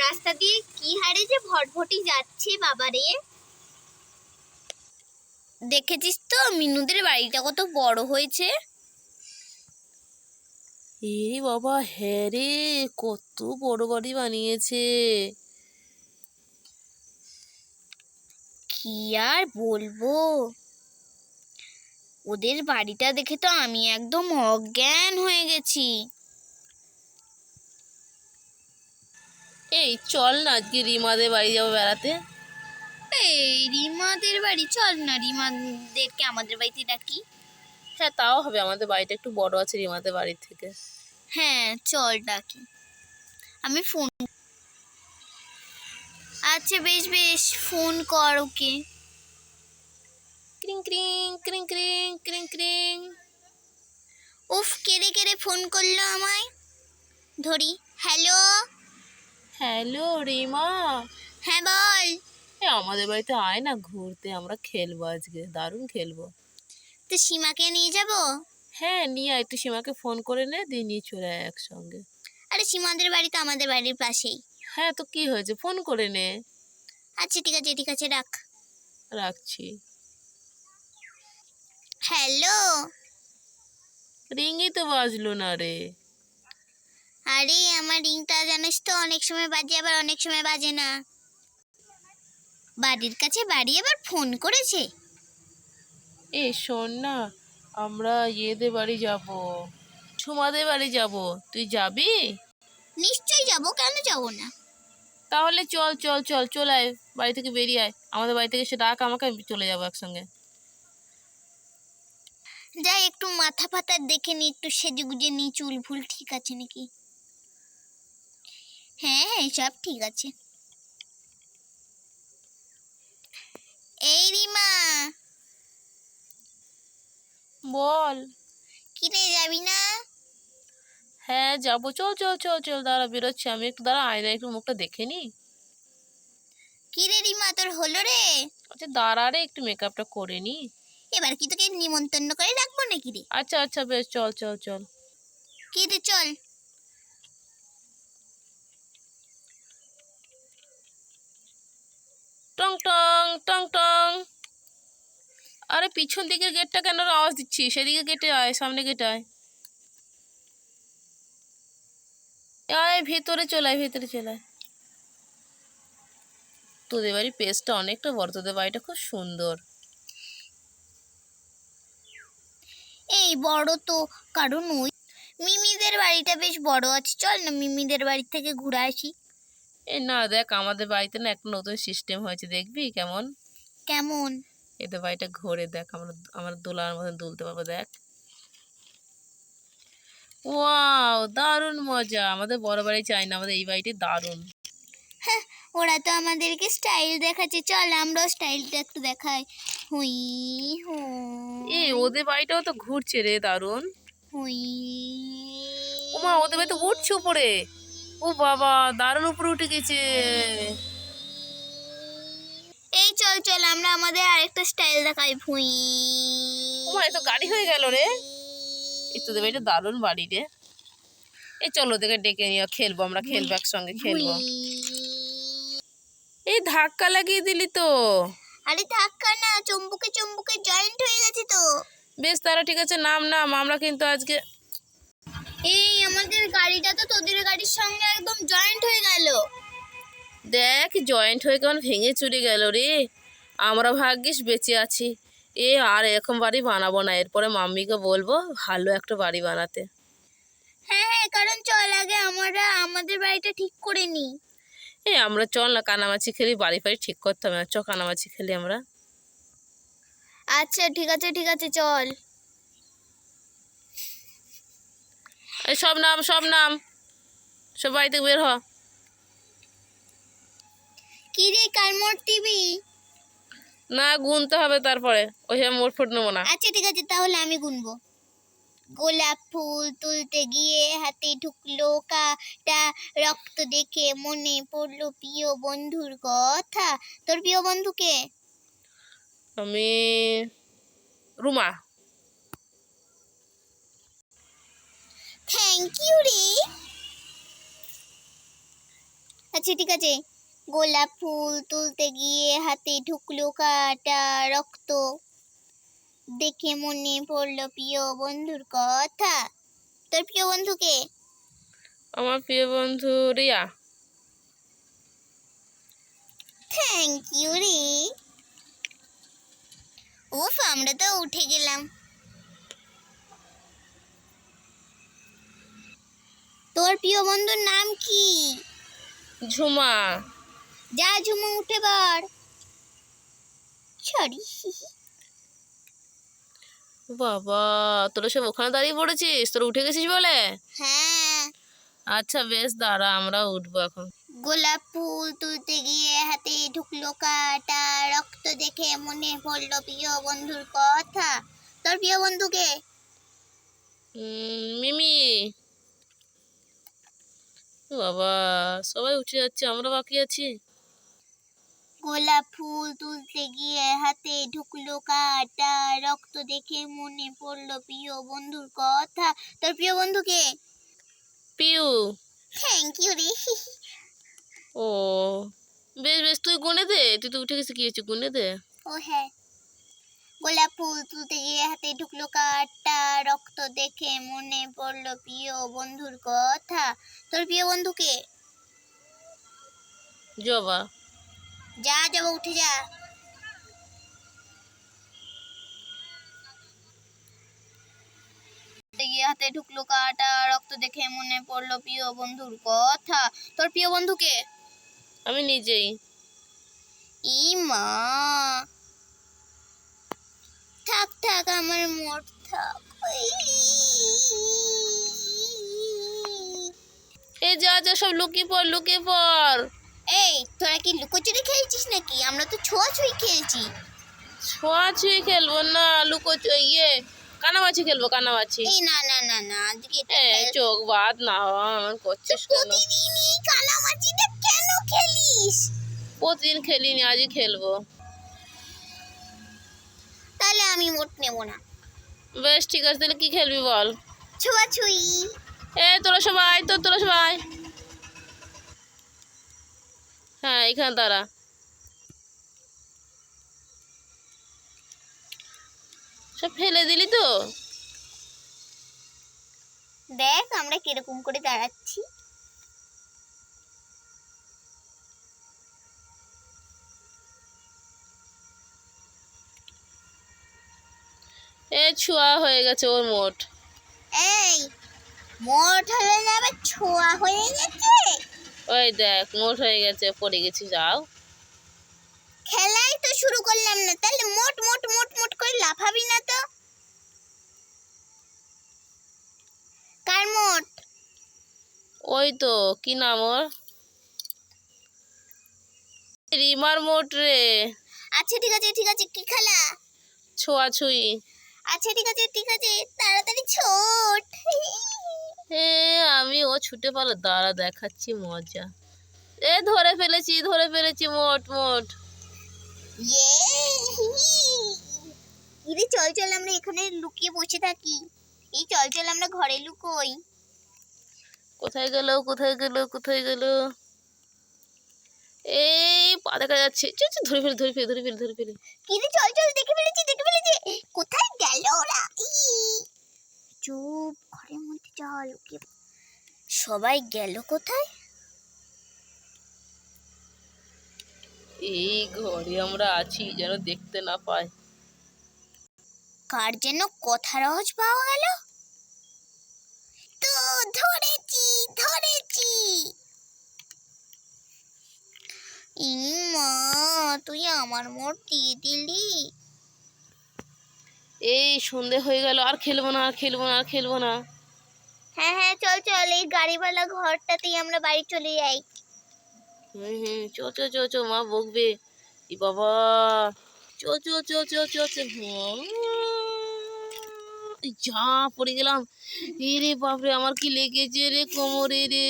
রাস্তা দিয়ে কি হারে যে ভটভটি যাচ্ছে বাবারে। দেখেছিস তো মিনুদের বাড়িটা কত বড় হয়েছে। এ বাবা, হ্যাঁ রে, কত বড় বাড়ি বানিয়েছে। কি আর বলবো, ওদের বাড়িটা দেখে তো আমি একদম অজ্ঞান হয়ে গেছি। এই চল না আজকে রিমাদের বাড়ি যাবো বেড়াতে। এই রিমাদের বাড়ি, চল না রিমাদেরকে আমাদের বাড়িতে ডাকি। হ্যাঁ, তাও হবে, আমাদের বাড়িটা একটু বড় আছে রিমাদের বাড়ির থেকে। হ্যাঁ চল ডাকি, আমি ফোন। আচ্ছা বেশ বেশ, ফোন কর ওকে। ক্রিং ক্রিং ক্রিং ক্রিং ক্রিং ক্রিং। উফ, কেড়ে কেড়ে ফোন করলো আমায়। ধরি। হ্যালো। হ্যালো রিমা। হ্যাঁ বল। আমাদের বাড়িতে আয় না ঘুরতে, আমরা খেলবো আজকে, দারুণ খেলবো। তো সীমাকে নিয়ে যাব? হ্যাঁ নিয়ে আয়, তুই সীমাকে ফোন করে নে, দিয়ে নিয়ে চলে আয় একসঙ্গে। আরে সীমাদের বাড়ি তো আমাদের বাড়ির পাশেই। হ্যাঁ তো কি হয়েছে, ফোন করে নে। আচ্ছা ঠিক আছে ঠিক আছে, রাখ। রাখছি। হ্যালো। রিংই তো বাজলো না রে। আরে আমার রিংটা জানিস তো অনেক সময় বাজে, আবার অনেক সময় বাজে না। বাড়ির কাছে বাড়ি আবার ফোন করেছে। শোন না, আমরা ইয়েদের বাড়ি যাব, ঝুমাদের বাড়ি যাব, তুই যাবি? নিশ্চয়ই যাব, কেন যাব না। তাহলে চল চল চল চলে আয়, বাড়ি থেকে বেরিয়ে আয়, আমাদের বাড়ি থেকে এসে ডাক আমাকে, আমি চলে যাবো একসঙ্গে। যাই একটু মাথা ফাতা দেখে নি, একটু সেজে গুজে নি, চুল ফুল ঠিক আছে নাকি। হ্যাঁ হ্যাঁ সব ঠিক আছে। এই রিমা। বল। কি রে, যাবি না? হ্যাঁ যাবো, চল চল চল চল, দাঁড়া বেরোচ্ছি আমি, একটু দাঁড়া, আয়নায় একটু মুখটা দেখে নি। কি রে রিমা, তোর হলো রে? আচ্ছা দাঁড়া রে, একটু মেকআপটা করে নি। এবার কি তোকে নিমন্ত্রণ করে রাখবো নাকি রে? আচ্ছা আচ্ছা বেশ, চল চল চল। কি রে চল। টং টং টং টং। আরে পিছন দিকের গেটটা কেন আওয়াজ দিচ্ছি, সেদিকে গেটে আয়, সামনে গেটে আয়। আয় ভেতরে চলে আয়, ভেতরে চলে আয়। তোদের বাড়ির পেজটা অনেকটা বড়, তোদের বাড়িটা খুব সুন্দর। এই বড় তো, কারণ ওই মিমিদের বাড়িটা বেশ বড় আছে, চল না মিমিদের বাড়ি থেকে ঘুরে আসি। না দেখ, আমাদের বাড়িতে না একটা নতুন সিস্টেম হয়েছে, দেখবি কেমন? কেমন? এদের বাড়িটা ঘুরে দেখ, আমরা দোলার মতন দুলতে পারবো, দেখ। ওয়াও, দারুণ মজা, আমাদের বড় বাড়ি চাই না, আমাদের এই বাড়িটি দারুণ। হ্যাঁ, ওরা তো আমাদেরকে স্টাইল দেখাচ্ছে, চল আমরাও স্টাইলটা একটু দেখাই। হুই হুই ওদের বাড়িটাও তো ঘুরছে রে, দারুণ। হুই। ওমা, ওদের বাড়ি তো উঠছে উপরে। ও বাবা, দারুণ উপরে উঠে গেছে। এই চল চল আমরা আমাদের আরেকটা স্টাইল দেখাই। ভুই। ওমা, এ তো গাড়ি হয়ে গেল রে। এই তোদের বাড়িটা দারুণ বাড়ি রে। এই চলো ওদেরকে ডেকে নিও, খেলবো, আমরা খেলবো একসঙ্গে, খেলবো। এই ধাক্কা লাগিয়ে দিলি তো। আরে ধাক্কা না, চুম্বকে চুম্বকে জয়েন্ট হয়ে গেছে তো। বেশ তারা ঠিক আছে, নাম নাম, আমরা কিন্তু আজকে। এই আমাদের গাড়িটা তো তোদের গাড়ির সঙ্গে একদম জয়েন্ট হয়ে গেল। দেখ জয়েন্ট হয়ে কেমন ভেঙে চুরে গেল রে। আমরা ভাগ্যিস বেঁচে আছি। আর এরকম বাড়ি বানাবো না, এরপরে মাম্মিকে বলবো ভালো একটা বাড়ি বানাতে। হ্যাঁ হ্যাঁ, কারণ চল আগে আমরা আমাদের বাড়িটা ঠিক করে নিই। আমরা চল না কানামাছি খেলি, বাড়ি ফাড়ি ঠিক করতে হবে না, চ কানামাছি খেলি আমরা। আচ্ছা ঠিক আছে ঠিক আছে, চল। এই সব নাম, সব নাম, সব বাড়ি থেকে বের হ। কি রে, কার মোট দিবি? না গুনতে হবে তারপরে, ওইসব মোট ফুট নেবো না। আচ্ছা ঠিক আছে, তাহলে আমি গুনবো। গোলাপ ফুল তুলতে গিয়ে হাতে ঢুকলো কাটা, রক্ত দেখে মনে পড়লো প্রিয় বন্ধুর কথা। তোর প্রিয় বন্ধু কে? আমি রুমা। থ্যাংক ইউ রে। আচ্ছা ঠিক আছে। গোলাপ ফুল তুলতে গিয়ে হাতে ঢুকলো কাটা রক্ত দেখে মনে পড়লো প্রিয় বন্ধুর কথা। তোর প্রিয় বন্ধুকে? আমার প্রিয় বন্ধু রিয়া। থ্যাংক ইউ রে। উফ, আমরা তো উঠে গেলাম। তোর প্রিয় বন্ধুর নাম কি? ঝুমা। যা ঝুমু উঠে পড়। সরি। বাবা, তোরা সব ওখানে দাঁড়িয়ে পড়েছিস? তোরা উঠে গেছিস বলে? হ্যাঁ। আচ্ছা বেশ, দাঁড়া, আমরা উঠবো এখন। গোলাপ ফুল তুলতে গিয়ে হাতে ঢুকলো কাটা রক্ত দেখে মনে পড়লো প্রিয় বন্ধুর কথা। তোর প্রিয় বন্ধুকে? মিমি। বাবা, সবাই উঠে যাচ্ছে, আমরা বাকি আছি। গোলাপ ফুল তুলতে গিয়ে হাতে ঢুকলো কাটা রক্ত দেখে মনে পড়লো প্রিয় বন্ধুর কথা। তোর প্রিয় বন্ধুকে? পিউ। থ্যাংক ইউ রে। ও বেশ বেশ, তুই গুনে দে, তুই তো উঠে গেছিস, কি হয়েছে গুনে দে। ও হ্যাঁ। গোলাপ ফুল তুলতে গিয়ে হাতে ঢুকলো কাটা রক্ত দেখে মনে পড়লো প্রিয় বন্ধুর কথা। তোর প্রিয় বন্ধুকে? জবা। যা যাবো, উঠে যা। গিয়ে হাতে ঢুকলো কাটা রক্ত দেখে মনে পড়লো প্রিয় বন্ধুর কথা। তোর প্রিয় বন্ধুকে? আমি নিজেই। ই মা, থাক থাক, আমার মোট থাক। এ যা যা, সব লুকিয়ে পড় লুকিয়ে পড়। এই, তোরা কি লুকোচুরি খেলছিস নাকি? আমরা তো ছোঁয়াছুঁই খেলছি। ছোঁয়াছুঁই খেলবো না, কানামাছি খেলবো, কানামাছি। এই না না না না, আজকে এটা চোখ বাদ না হওয়া আমার করছিস কেন? প্রতিদিন এই কানামাছিটা কেন খেলিস? প্রতিদিন খেলিনি, আজই খেলবো। তাহলে আমি মোট নেব না। বেশ ঠিক আছে, তাহলে কি খেলবি বল? ছোঁয়াছুঁই। তোরা সবাই তোরা সবাই, হ্যাঁ এখানে দাঁড়া। সব ফেলে দিলি তো? দেখ আমরা কিরকম করে দাঁড়াচ্ছি। ছোঁয়া হয়ে গেছে ওর মোট। এই, মোট হলে না আবার ছোঁয়া হয়ে গেছে? ওই দেখ, মোট হয়ে গেছে, পড়ে গেছি, যাও। খেলাই তো শুরু করলাম না, তাহলে মোট মোট মোট মোট করে লাফাবি না তো। কার মোট? ওই তো, কি নাম ওর? রিমার মোট রে। আচ্ছা ঠিক আছে ঠিক আছে, কি খেলা? ছোঁয়াছুঁই। আচ্ছা ঠিক আছে ঠিক আছে, তাড়াতাড়ি ছোট। আমি ও ছুটে পারলো, দাঁড়া দেখাচ্ছি মজা। ধরে ফেলেছি মোট মোট। ইরে চল চল, আমরা এখানে লুকিয়ে বসে থাকি। এই চল চল, আমরা ঘরে লুকোই। কোথায় গেল কোথায় গেল কোথায় গেল? এই পা দেখা যাচ্ছে, ধরে ফেলি। কিরে চল চল, দেখে ফেলেছি। কোথায় গেল ওরা? চুপ, ঘরের মধ্যে চল লুকিয়ে। সবাই গেল কোথায়? এই ঘরে আমরা আছি, যেন দেখতে না পায়। কার যেন কথার আওয়াজ পাওয়া গেল। তো ধরেছি। মা, তুই আমার মোট দিয়ে দিলি। এই সন্ধে হয়ে গেল, আর খেলবো না। হ্যাঁ হ্যাঁ, চল চল, এই গাড়িওয়ালা ঘরটাতেই আমরা বাড়ি চলে যাই। চ, মা বকবে। ই বাবা, চ। যা পড়ে গেলাম। রে বাপরে, আমার কি লেগেছে রে কোমরে রে।